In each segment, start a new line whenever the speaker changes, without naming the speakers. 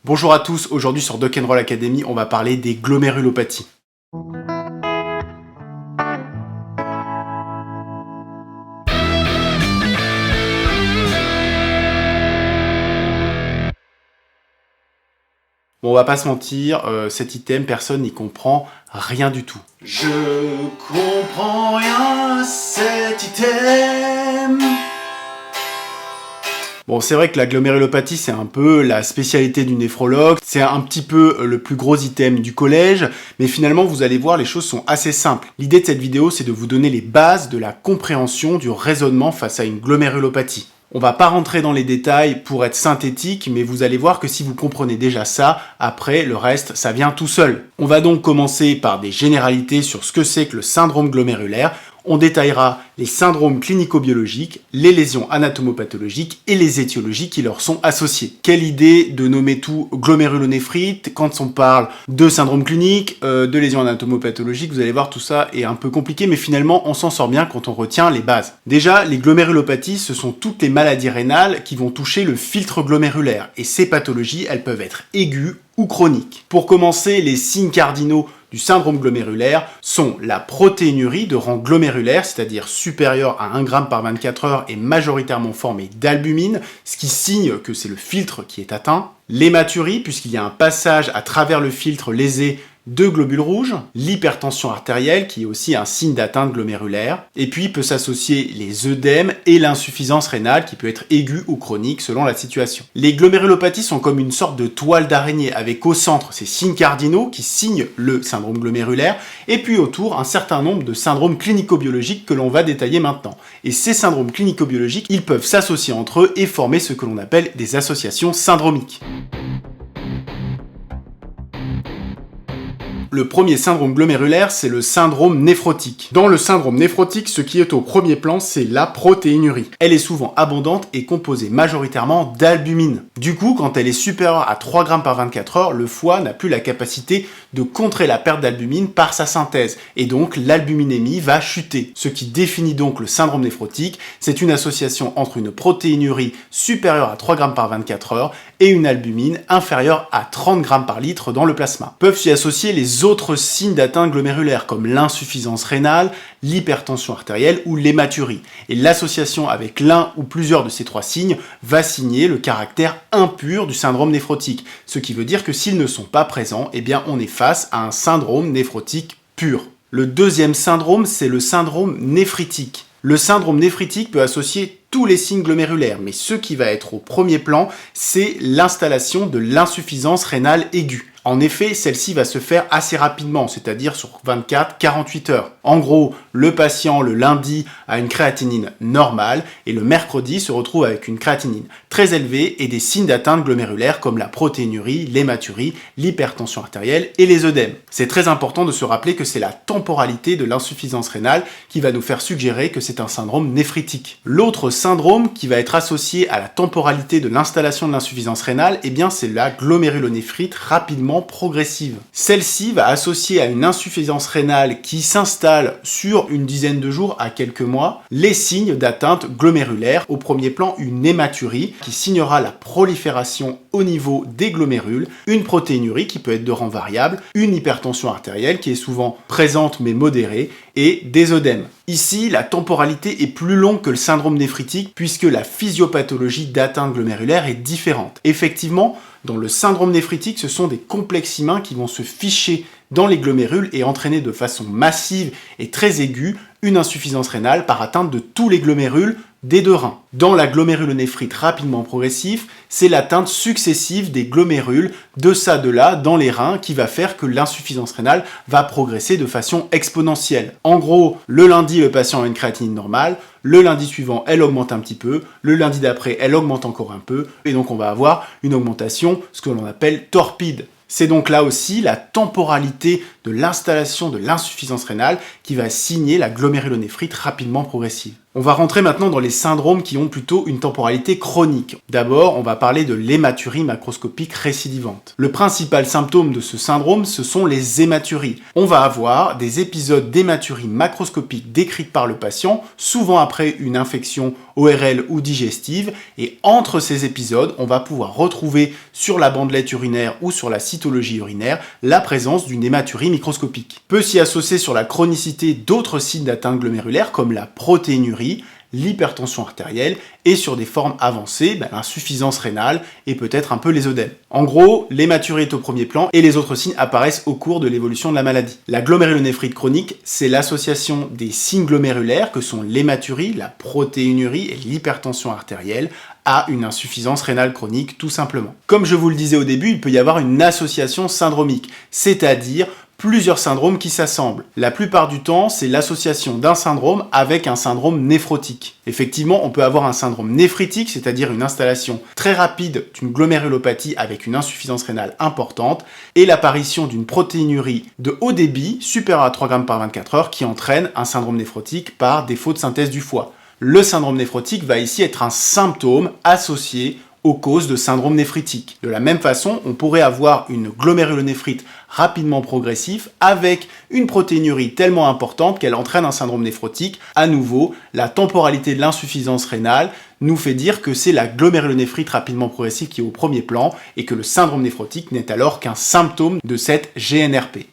Bonjour à tous, aujourd'hui sur Doc & Roll Academy, on va parler des glomérulopathies. Bon, on va pas se mentir, cet item, personne n'y comprend rien du tout. Je comprends rien à cet item. Bon, c'est vrai que la glomérulopathie, c'est un peu la spécialité du néphrologue, c'est un petit peu le plus gros item du collège, mais finalement, vous allez voir, les choses sont assez simples. L'idée de cette vidéo, c'est de vous donner les bases de la compréhension du raisonnement face à une glomérulopathie. On va pas rentrer dans les détails pour être synthétique, mais vous allez voir que si vous comprenez déjà ça, après, le reste, ça vient tout seul. On va donc commencer par des généralités sur ce que c'est que le syndrome glomérulaire. On détaillera les syndromes clinico-biologiques, les lésions anatomopathologiques et les étiologies qui leur sont associées. Quelle idée de nommer tout glomérulonéphrite quand on parle de syndrome clinique, de lésions anatomopathologiques, vous allez voir tout ça est un peu compliqué, mais finalement on s'en sort bien quand on retient les bases. Déjà, les glomérulopathies, ce sont toutes les maladies rénales qui vont toucher le filtre glomérulaire, et ces pathologies, elles peuvent être aiguës ou chroniques. Pour commencer, les signes cardinaux du syndrome glomérulaire sont la protéinurie de rang glomérulaire, c'est-à-dire supérieure à 1 g par 24 heures et majoritairement formée d'albumine, ce qui signe que c'est le filtre qui est atteint. L'hématurie, puisqu'il y a un passage à travers le filtre lésé de globules rouges, l'hypertension artérielle qui est aussi un signe d'atteinte glomérulaire, et puis peut s'associer les œdèmes et l'insuffisance rénale qui peut être aiguë ou chronique selon la situation. Les glomérulopathies sont comme une sorte de toile d'araignée avec au centre ces signes cardinaux qui signent le syndrome glomérulaire, et puis autour un certain nombre de syndromes clinico-biologiques que l'on va détailler maintenant. Et ces syndromes clinico-biologiques, ils peuvent s'associer entre eux et former ce que l'on appelle des associations syndromiques. Le premier syndrome glomérulaire, c'est le syndrome néphrotique. Dans le syndrome néphrotique, ce qui est au premier plan, c'est la protéinurie. Elle est souvent abondante et composée majoritairement d'albumine. Du coup, quand elle est supérieure à 3 g par 24 heures, le foie n'a plus la capacité de contrer la perte d'albumine par sa synthèse, et donc l'albuminémie va chuter. Ce qui définit donc le syndrome néphrotique, c'est une association entre une protéinurie supérieure à 3 g par 24 heures et une albumine inférieure à 30 g par litre dans le plasma. Peuvent s'y associer les autres signes d'atteinte glomérulaire comme l'insuffisance rénale, l'hypertension artérielle ou l'hématurie. Et l'association avec l'un ou plusieurs de ces trois signes va signer le caractère impur du syndrome néphrotique. Ce qui veut dire que s'ils ne sont pas présents, eh bien on est face à un syndrome néphrotique pur. Le deuxième syndrome, c'est le syndrome néphritique. Le syndrome néphritique peut associer tous les signes glomérulaires, mais ce qui va être au premier plan, c'est l'installation de l'insuffisance rénale aiguë. En effet, celle-ci va se faire assez rapidement, c'est-à-dire sur 24-48 heures. En gros, le patient, le lundi, a une créatinine normale et le mercredi se retrouve avec une créatinine très élevée et des signes d'atteinte glomérulaire comme la protéinurie, l'hématurie, l'hypertension artérielle et les œdèmes. C'est très important de se rappeler que c'est la temporalité de l'insuffisance rénale qui va nous faire suggérer que c'est un syndrome néphritique. L'autre syndrome qui va être associé à la temporalité de l'installation de l'insuffisance rénale, eh bien c'est la glomérulonéphrite rapidement progressive. Celle-ci va associer à une insuffisance rénale qui s'installe sur une dizaine de jours à quelques mois les signes d'atteinte glomérulaire. Au premier plan, une hématurie qui signera la prolifération au niveau des glomérules, une protéinurie qui peut être de rang variable, une hypertension artérielle qui est souvent présente mais modérée et des œdèmes. Ici, la temporalité est plus longue que le syndrome néphritique puisque la physiopathologie d'atteinte glomérulaire est différente. Effectivement, dans le syndrome néphritique, ce sont des complexes humains qui vont se ficher dans les glomérules et entraîner de façon massive et très aiguë une insuffisance rénale par atteinte de tous les glomérules des deux reins. Dans la glomérulonéphrite rapidement progressive, c'est l'atteinte successive des glomérules de ça, de là, dans les reins qui va faire que l'insuffisance rénale va progresser de façon exponentielle. En gros, le lundi, le patient a une créatinine normale, le lundi suivant, elle augmente un petit peu, le lundi d'après, elle augmente encore un peu, et donc on va avoir une augmentation, ce que l'on appelle torpide. C'est donc là aussi la temporalité de l'installation de l'insuffisance rénale qui va signer la glomérulonéphrite rapidement progressive. On va rentrer maintenant dans les syndromes qui ont plutôt une temporalité chronique. D'abord, on va parler de l'hématurie macroscopique récidivante. Le principal symptôme de ce syndrome, ce sont les hématuries. On va avoir des épisodes d'hématurie macroscopique décrites par le patient, souvent après une infection ORL ou digestive, et entre ces épisodes, on va pouvoir retrouver sur la bandelette urinaire ou sur la cytologie urinaire la présence d'une hématurie microscopique. Peut s'y associer sur la chronicité d'autres signes d'atteinte glomérulaire comme la protéinurie, l'hypertension artérielle et sur des formes avancées, l'insuffisance rénale et peut-être un peu les œdèmes. En gros, l'hématurie est au premier plan et les autres signes apparaissent au cours de l'évolution de la maladie. La glomérulonéphrite chronique, c'est l'association des signes glomérulaires que sont l'hématurie, la protéinurie et l'hypertension artérielle à une insuffisance rénale chronique tout simplement. Comme je vous le disais au début, il peut y avoir une association syndromique, c'est-à-dire plusieurs syndromes qui s'assemblent. La plupart du temps, c'est l'association d'un syndrome avec un syndrome néphrotique. Effectivement, on peut avoir un syndrome néphritique, c'est-à-dire une installation très rapide d'une glomérulopathie avec une insuffisance rénale importante, et l'apparition d'une protéinurie de haut débit, supérieure à 3 grammes par 24 heures, qui entraîne un syndrome néphrotique par défaut de synthèse du foie. Le syndrome néphrotique va ici être un symptôme associé aux causes de syndrome néphritique. De la même façon, on pourrait avoir une glomérulonéphrite rapidement progressif avec une protéinurie tellement importante qu'elle entraîne un syndrome néphrotique. À nouveau, la temporalité de l'insuffisance rénale nous fait dire que c'est la glomérulonéphrite rapidement progressive qui est au premier plan et que le syndrome néphrotique n'est alors qu'un symptôme de cette GNRP.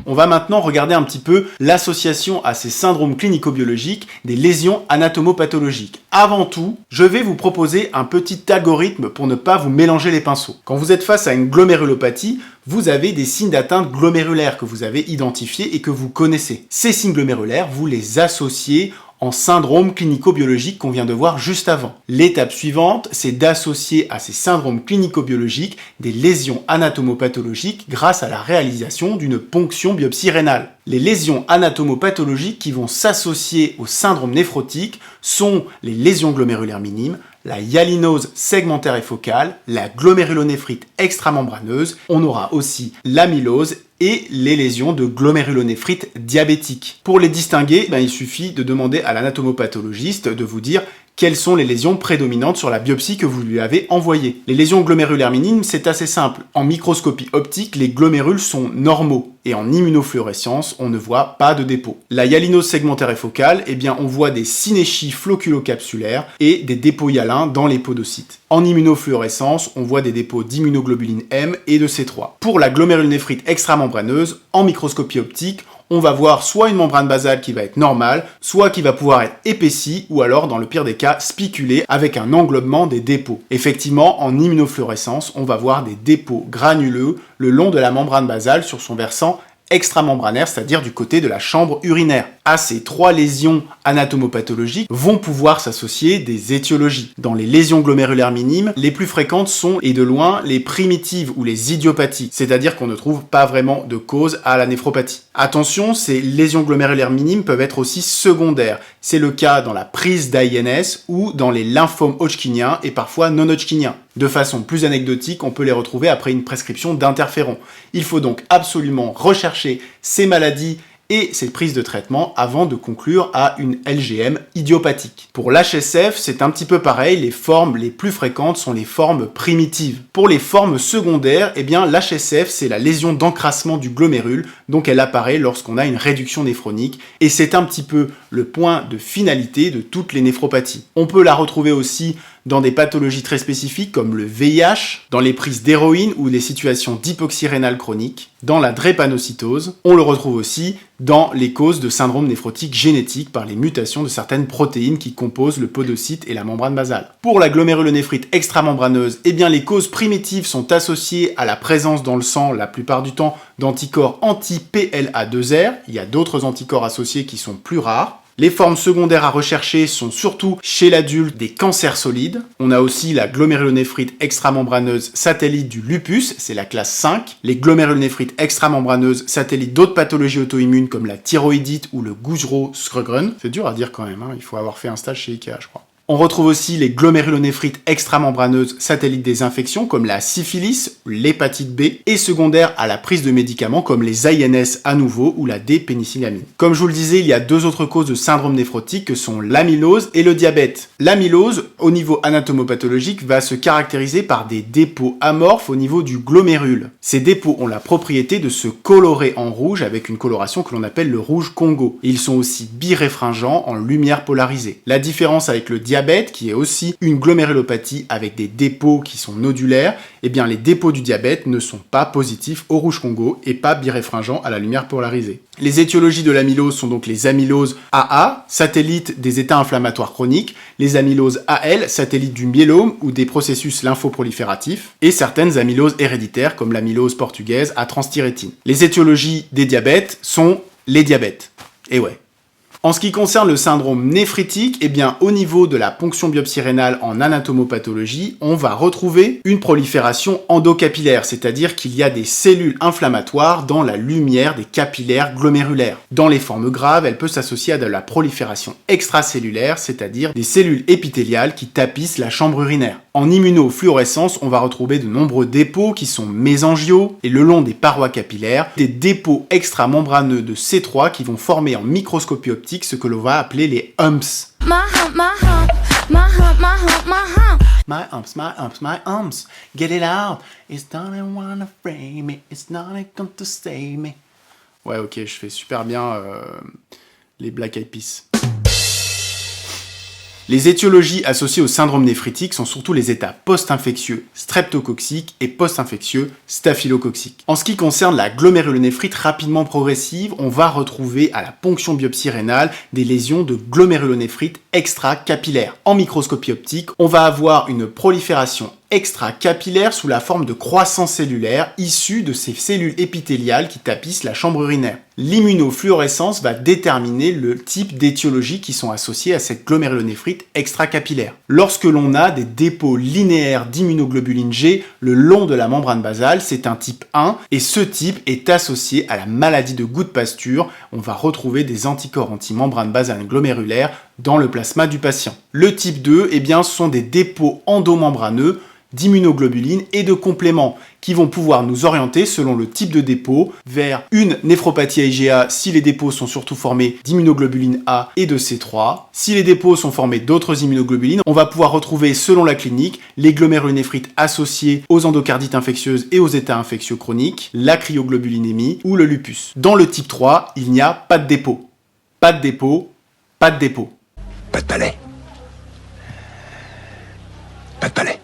On va maintenant regarder un petit peu l'association à ces syndromes clinico-biologiques des lésions anatomopathologiques. Avant tout, je vais vous proposer un petit algorithme pour ne pas vous mélanger les pinceaux. Quand vous êtes face à une glomérulopathie, vous avez des signes d'atteinte glomérulaire que vous avez identifiés et que vous connaissez. Ces signes glomérulaires, vous les associez en syndrome clinico-biologique qu'on vient de voir juste avant. L'étape suivante, c'est d'associer à ces syndromes clinico-biologiques des lésions anatomopathologiques grâce à la réalisation d'une ponction biopsie rénale. Les lésions anatomopathologiques qui vont s'associer au syndrome néphrotique sont les lésions glomérulaires minimes, la hyalinose segmentaire et focale, la glomérulonéphrite extramembraneuse, on aura aussi l'amylose et les lésions de glomérulonéphrite diabétique. Pour les distinguer, il suffit de demander à l'anatomopathologiste de vous dire quelles sont les lésions prédominantes sur la biopsie que vous lui avez envoyée. Les lésions glomérulaires minimes, c'est assez simple. En microscopie optique, les glomérules sont normaux. Et en immunofluorescence, on ne voit pas de dépôt. La hyalinose segmentaire et focale, on voit des synéchies floculocapsulaires et des dépôts hyalins dans les podocytes. En immunofluorescence, on voit des dépôts d'immunoglobuline M et de C3. Pour la glomérulonéphrite extramembraneuse, en microscopie optique, on va voir soit une membrane basale qui va être normale, soit qui va pouvoir être épaissie, ou alors, dans le pire des cas, spiculée, avec un englobement des dépôts. Effectivement, en immunofluorescence, on va voir des dépôts granuleux le long de la membrane basale sur son versant extramembranaire, c'est-à-dire du côté de la chambre urinaire. À ces trois lésions anatomopathologiques vont pouvoir s'associer des étiologies. Dans les lésions glomérulaires minimes, les plus fréquentes sont, et de loin, les primitives ou les idiopathies, c'est-à-dire qu'on ne trouve pas vraiment de cause à la néphropathie. Attention, ces lésions glomérulaires minimes peuvent être aussi secondaires. C'est le cas dans la prise d'AINS ou dans les lymphomes hodgkiniens et parfois non hodgkiniens. De façon plus anecdotique, on peut les retrouver après une prescription d'interférons. Il faut donc absolument rechercher ces maladies et ces prises de traitement avant de conclure à une LGM idiopathique. Pour l'HSF, c'est un petit peu pareil, les formes les plus fréquentes sont les formes primitives. Pour les formes secondaires, l'HSF, c'est la lésion d'encrassement du glomérule, donc elle apparaît lorsqu'on a une réduction néphronique, et c'est un petit peu le point de finalité de toutes les néphropathies. On peut la retrouver aussi dans des pathologies très spécifiques comme le VIH, dans les prises d'héroïne ou des situations d'hypoxie rénale chronique, dans la drépanocytose. On le retrouve aussi dans les causes de syndrome néphrotique génétique par les mutations de certaines protéines qui composent le podocyte et la membrane basale. Pour la glomérulonéphrite extramembraneuse, les causes primitives sont associées à la présence dans le sang, la plupart du temps, d'anticorps anti-PLA2R. Il y a d'autres anticorps associés qui sont plus rares. Les formes secondaires à rechercher sont surtout chez l'adulte des cancers solides. On a aussi la glomérulonéphrite extramembraneuse satellite du lupus, c'est la classe 5. Les glomérulonéphrite extramembraneuses satellites d'autres pathologies auto-immunes comme la thyroïdite ou le Gujereau-Sjögren. C'est dur à dire quand même, il faut avoir fait un stage chez Ikea, je crois. On retrouve aussi les glomérulonéphrite extramembraneuses satellites des infections comme la syphilis, l'hépatite B et secondaires à la prise de médicaments comme les AINS à nouveau ou la D-pénicillamine. Comme je vous le disais, il y a deux autres causes de syndrome néphrotique que sont l'amylose et le diabète. L'amylose, au niveau anatomopathologique, va se caractériser par des dépôts amorphes au niveau du glomérule. Ces dépôts ont la propriété de se colorer en rouge avec une coloration que l'on appelle le rouge Congo. Et ils sont aussi biréfringents en lumière polarisée. La différence avec le diabète, qui est aussi une glomérulopathie avec des dépôts qui sont nodulaires, eh bien les dépôts du diabète ne sont pas positifs au rouge Congo et pas biréfringents à la lumière polarisée. Les étiologies de l'amylose sont donc les amyloses AA, satellites des états inflammatoires chroniques, les amyloses AL, satellites du myélome ou des processus lymphoprolifératifs, et certaines amyloses héréditaires comme l'amylose portugaise à transthyrétine. Les étiologies des diabètes sont les diabètes. Et ouais. En ce qui concerne le syndrome néphritique, eh bien, au niveau de la ponction biopsie rénale en anatomopathologie, on va retrouver une prolifération endocapillaire, c'est-à-dire qu'il y a des cellules inflammatoires dans la lumière des capillaires glomérulaires. Dans les formes graves, elle peut s'associer à de la prolifération extracellulaire, c'est-à-dire des cellules épithéliales qui tapissent la chambre urinaire. En immunofluorescence, on va retrouver de nombreux dépôts qui sont mésangiaux et le long des parois capillaires, des dépôts extramembraneux de C3 qui vont former en microscopie optique ce que l'on va appeler les humps. My humps, get it out. It's not wanna frame me, it's not going to save me. Ouais, ok, je fais super bien les Black Eyed Peas. Les étiologies associées au syndrome néphritique sont surtout les états post-infectieux streptococciques et post-infectieux staphylococciques. En ce qui concerne la glomérulonéphrite rapidement progressive, on va retrouver à la ponction biopsie rénale des lésions de glomérulonéphrite extracapillaire. En microscopie optique, on va avoir une prolifération extracapillaire sous la forme de croissance cellulaire issue de ces cellules épithéliales qui tapissent la chambre urinaire. L'immunofluorescence va déterminer le type d'étiologie qui sont associées à cette glomérulonéphrite extracapillaire. Lorsque l'on a des dépôts linéaires d'immunoglobuline G le long de la membrane basale, c'est un type 1 et ce type est associé à la maladie de Gout-Pasture. On va retrouver des anticorps anti-membrane basale glomérulaire dans le plasma du patient. Le type 2, eh bien, ce sont des dépôts endomembraneux d'immunoglobuline et de compléments qui vont pouvoir nous orienter selon le type de dépôt vers une néphropathie IgA si les dépôts sont surtout formés d'immunoglobuline A et de C3. Si les dépôts sont formés d'autres immunoglobulines, on va pouvoir retrouver selon la clinique les glomérulonéphrite associés aux endocardites infectieuses et aux états infectieux chroniques, la cryoglobulinémie ou le lupus. Dans le type 3, il n'y a pas de dépôt. Pas de dépôt, pas de dépôt.
Pas de palais. Pas de palais.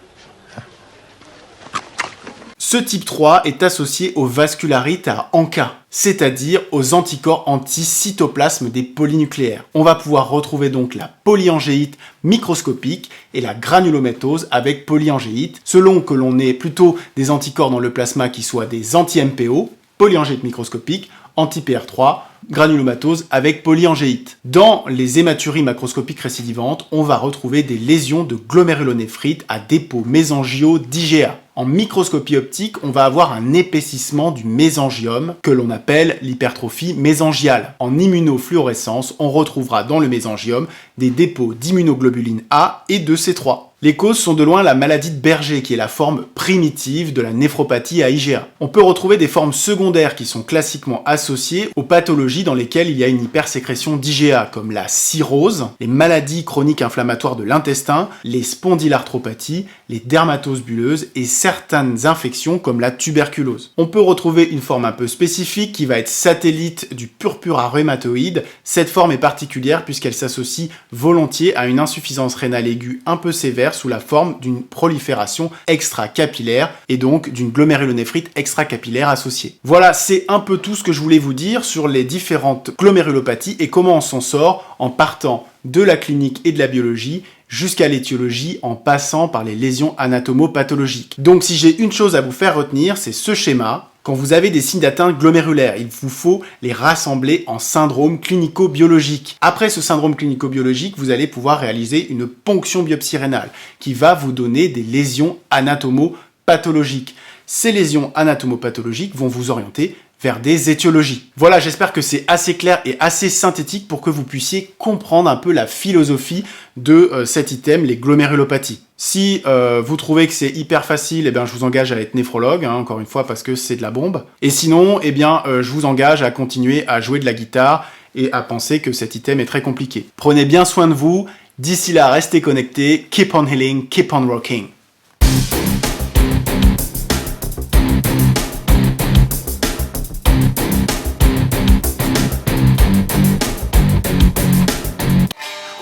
Ce type 3 est associé aux vascularites à ANCA, c'est-à-dire aux anticorps anti-cytoplasme des polynucléaires. On va pouvoir retrouver donc la polyangéite microscopique et la granulomatose avec polyangéite, selon que l'on ait plutôt des anticorps dans le plasma qui soient des anti-MPO, polyangéite microscopique, anti-PR3, granulomatose avec polyangéite. Dans les hématuries macroscopiques récidivantes, on va retrouver des lésions de glomérulonéphrite à dépôts mésangiaux d'IgA. En microscopie optique, on va avoir un épaississement du mésangium que l'on appelle l'hypertrophie mésangiale. En immunofluorescence, on retrouvera dans le mésangium des dépôts d'immunoglobuline A et de C3. Les causes sont de loin la maladie de Berger, qui est la forme primitive de la néphropathie à IgA. On peut retrouver des formes secondaires qui sont classiquement associées aux pathologies dans lesquelles il y a une hypersécrétion d'IgA, comme la cirrhose, les maladies chroniques inflammatoires de l'intestin, les spondylarthropathies, les dermatoses bulleuses et certaines infections comme la tuberculose. On peut retrouver une forme un peu spécifique qui va être satellite du purpura rhumatoïde. Cette forme est particulière puisqu'elle s'associe volontiers à une insuffisance rénale aiguë un peu sévère sous la forme d'une prolifération extracapillaire et donc d'une glomérulonéphrite extracapillaire associée. Voilà, c'est un peu tout ce que je voulais vous dire sur les différentes glomérulopathies et comment on s'en sort en partant de la clinique et de la biologie jusqu'à l'étiologie en passant par les lésions anatomopathologiques. Donc si j'ai une chose à vous faire retenir, c'est ce schéma. Quand vous avez des signes d'atteinte glomérulaire, il vous faut les rassembler en syndrome clinico-biologique. Après ce syndrome clinico-biologique, vous allez pouvoir réaliser une ponction biopsie rénale qui va vous donner des lésions anatomopathologiques. Ces lésions anatomopathologiques vont vous orienter vers des étiologies. Voilà, j'espère que c'est assez clair et assez synthétique pour que vous puissiez comprendre un peu la philosophie de cet item, les glomérulopathies. Si vous trouvez que c'est hyper facile, eh bien, je vous engage à être néphrologue, hein, encore une fois, parce que c'est de la bombe. Et sinon, eh bien, je vous engage à continuer à jouer de la guitare et à penser que cet item est très compliqué. Prenez bien soin de vous. D'ici là, restez connectés. Keep on healing, keep on rocking.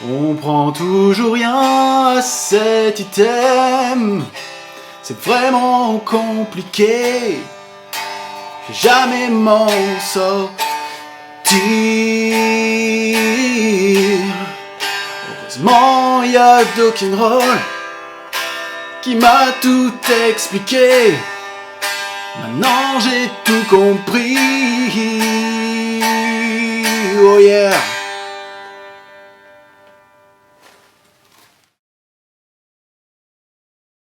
Je comprends toujours rien à cet item. C'est vraiment compliqué. J'ai jamais m'en sortir. Heureusement, y a Doc 'n' Roll qui m'a tout expliqué. Maintenant j'ai tout compris. Oh yeah.